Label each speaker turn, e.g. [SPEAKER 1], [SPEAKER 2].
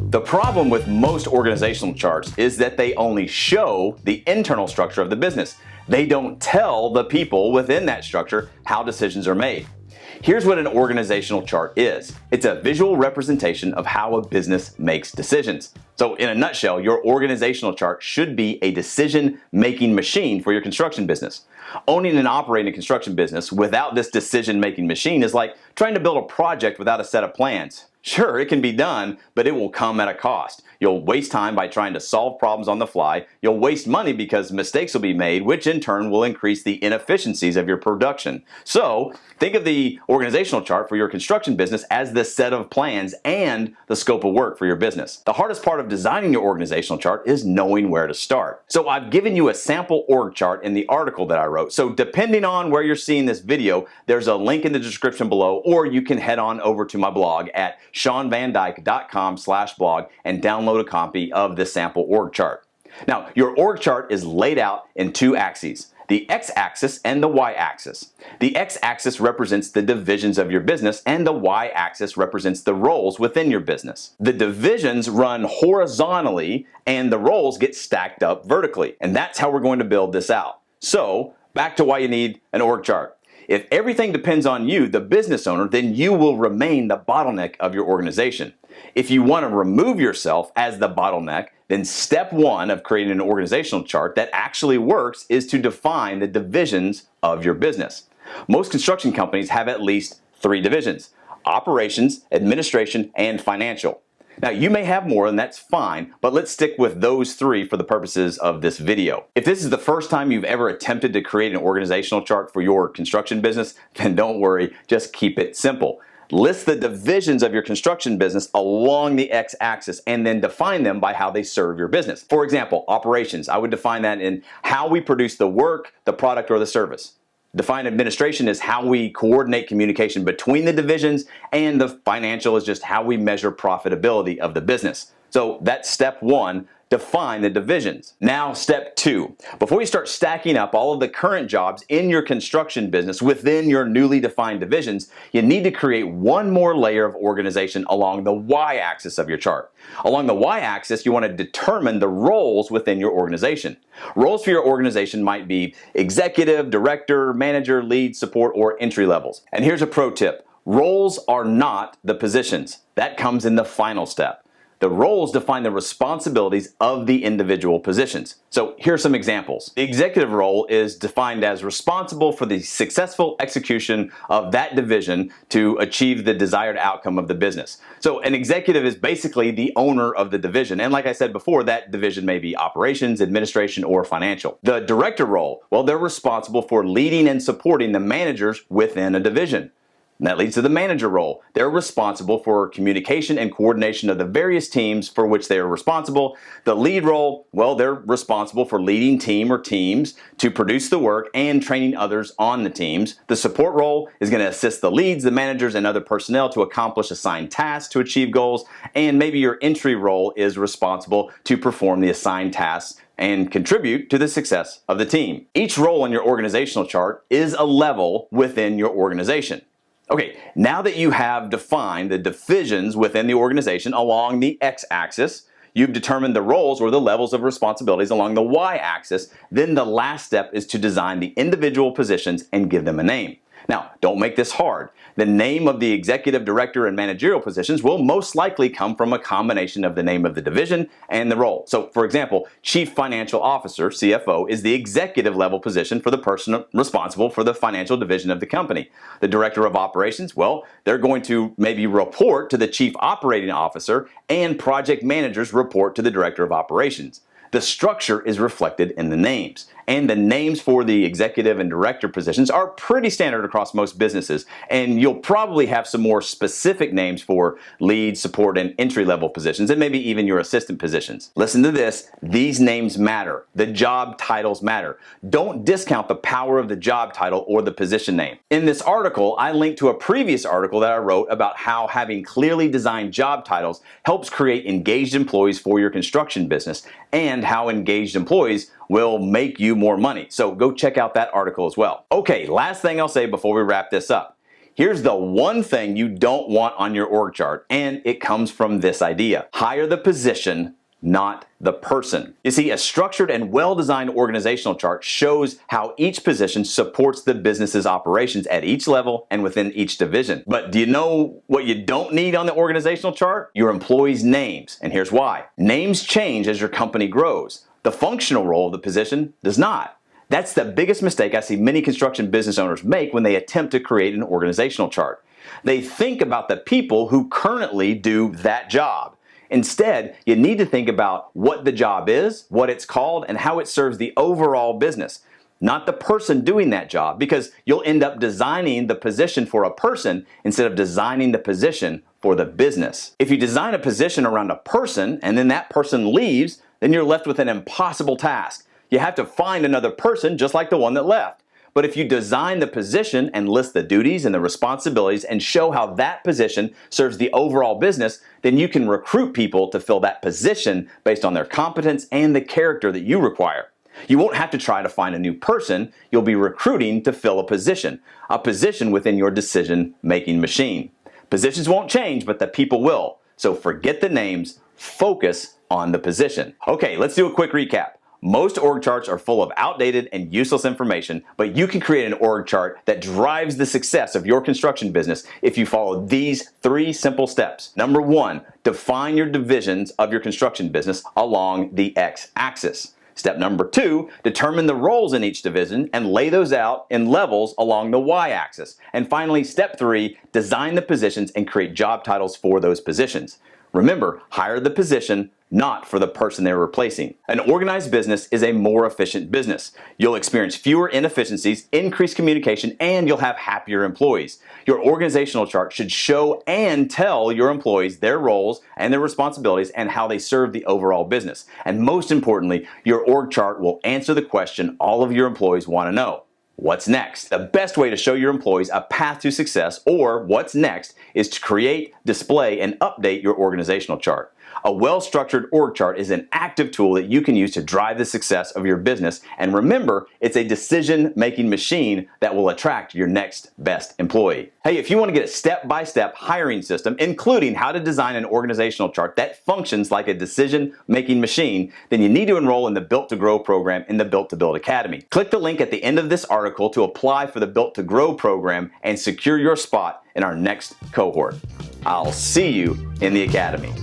[SPEAKER 1] The problem with most organizational charts is that they only show the internal structure of the business. They don't tell the people within that structure how decisions are made. Here's what an organizational chart is. It's a visual representation of how a business makes decisions. So in a nutshell, your organizational chart should be a decision-making machine for your construction business. Owning and operating a construction business without this decision-making machine is like trying to build a project without a set of plans. Sure, it can be done, but it will come at a cost. You'll waste time by trying to solve problems on the fly. You'll waste money because mistakes will be made, which in turn will increase the inefficiencies of your production. So, think of the organizational chart for your construction business as the set of plans and the scope of work for your business. The hardest part of designing your organizational chart is knowing where to start. So, I've given you a sample org chart in the article that I wrote. So, depending on where you're seeing this video, there's a link in the description below, or you can head on over to my blog at ShawnVanDyke.com/blog and download a copy of the sample org chart. Now, your org chart is laid out in two axes, the x-axis and the y-axis. The x-axis represents the divisions of your business, and the y-axis represents the roles within your business. The divisions run horizontally, and the roles get stacked up vertically, and that's how we're going to build this out. So, back to why you need an org chart. If everything depends on you, the business owner, then you will remain the bottleneck of your organization. If you want to remove yourself as the bottleneck, then step one of creating an organizational chart that actually works is to define the divisions of your business. Most construction companies have at least 3 divisions: operations, administration, and financial. Now, you may have more, and that's fine, but let's stick with those 3 for the purposes of this video. If this is the first time you've ever attempted to create an organizational chart for your construction business, then don't worry, just keep it simple. List the divisions of your construction business along the x-axis and then define them by how they serve your business. For example, operations, I would define that in how we produce the work, the product, or the service. Define administration as how we coordinate communication between the divisions, and the financial is just how we measure profitability of the business. So that's step 1, define the divisions. Now step 2, before you start stacking up all of the current jobs in your construction business within your newly defined divisions, you need to create one more layer of organization along the y-axis of your chart. Along the y-axis, you want to determine the roles within your organization. Roles for your organization might be executive, director, manager, lead, support, or entry levels. And here's a pro tip. Roles are not the positions. That comes in the final step. The roles define the responsibilities of the individual positions. So here are some examples. The executive role is defined as responsible for the successful execution of that division to achieve the desired outcome of the business. So an executive is basically the owner of the division. And like I said before, that division may be operations, administration, or financial. The director role, well, they're responsible for leading and supporting the managers within a division. And that leads to the manager role. They're responsible for communication and coordination of the various teams for which they are responsible. The lead role, well, they're responsible for leading team or teams to produce the work and training others on the teams. The support role is going to assist the leads, the managers, and other personnel to accomplish assigned tasks to achieve goals. And maybe your entry role is responsible to perform the assigned tasks and contribute to the success of the team. Each role in your organizational chart is a level within your organization. Okay, now that you have defined the divisions within the organization along the x-axis, you've determined the roles or the levels of responsibilities along the y-axis, then the last step is to design the individual positions and give them a name. Now, don't make this hard. The name of the executive, director, and managerial positions will most likely come from a combination of the name of the division and the role. So, for example, Chief Financial Officer, CFO, is the executive level position for the person responsible for the financial division of the company. The Director of Operations, well, they're going to maybe report to the Chief Operating Officer, and project managers report to the Director of Operations. The structure is reflected in the names. And the names for the executive and director positions are pretty standard across most businesses. And you'll probably have some more specific names for lead, support, and entry-level positions, and maybe even your assistant positions. Listen to this. These names matter. The job titles matter. Don't discount the power of the job title or the position name. In this article, I linked to a previous article that I wrote about how having clearly designed job titles helps create engaged employees for your construction business, and how engaged employees will make you more money. So go check out that article as well. Okay, last thing I'll say before we wrap this up. Here's the one thing you don't want on your org chart, and it comes from this idea. Hire the position, not the person. You see, a structured and well-designed organizational chart shows how each position supports the business's operations at each level and within each division. But do you know what you don't need on the organizational chart? Your employees' names, and here's why. Names change as your company grows. The functional role of the position does not. That's the biggest mistake I see many construction business owners make when they attempt to create an organizational chart. They think about the people who currently do that job. Instead, you need to think about what the job is, what it's called, and how it serves the overall business, not the person doing that job, because you'll end up designing the position for a person instead of designing the position for the business. If you design a position around a person and then that person leaves, then you're left with an impossible task. You have to find another person just like the one that left. But if you design the position and list the duties and the responsibilities and show how that position serves the overall business, then you can recruit people to fill that position based on their competence and the character that you require. You won't have to try to find a new person. You'll be recruiting to fill a position within your decision-making machine. Positions won't change, but the people will. So forget the names, focus on the position. Okay, let's do a quick recap. Most org charts are full of outdated and useless information, but you can create an org chart that drives the success of your construction business if you follow these 3 simple steps. Number 1, define your divisions of your construction business along the x-axis. Step number 2, determine the roles in each division and lay those out in levels along the y-axis. And finally, step 3, design the positions and create job titles for those positions. Remember, hire the position, not for the person they're replacing. An organized business is a more efficient business. You'll experience fewer inefficiencies, increased communication, and you'll have happier employees. Your organizational chart should show and tell your employees their roles and their responsibilities and how they serve the overall business. And most importantly, your org chart will answer the question all of your employees want to know. What's next? The best way to show your employees a path to success, or what's next, is to create, display, and update your organizational chart. A well-structured org chart is an active tool that you can use to drive the success of your business, and remember, it's a decision-making machine that will attract your next best employee. Hey, if you want to get a step-by-step hiring system, including how to design an organizational chart that functions like a decision-making machine, then you need to enroll in the Built to Grow program in the Built to Build Academy. Click the link at the end of this article to apply for the Built to Grow program and secure your spot in our next cohort. I'll see you in the Academy.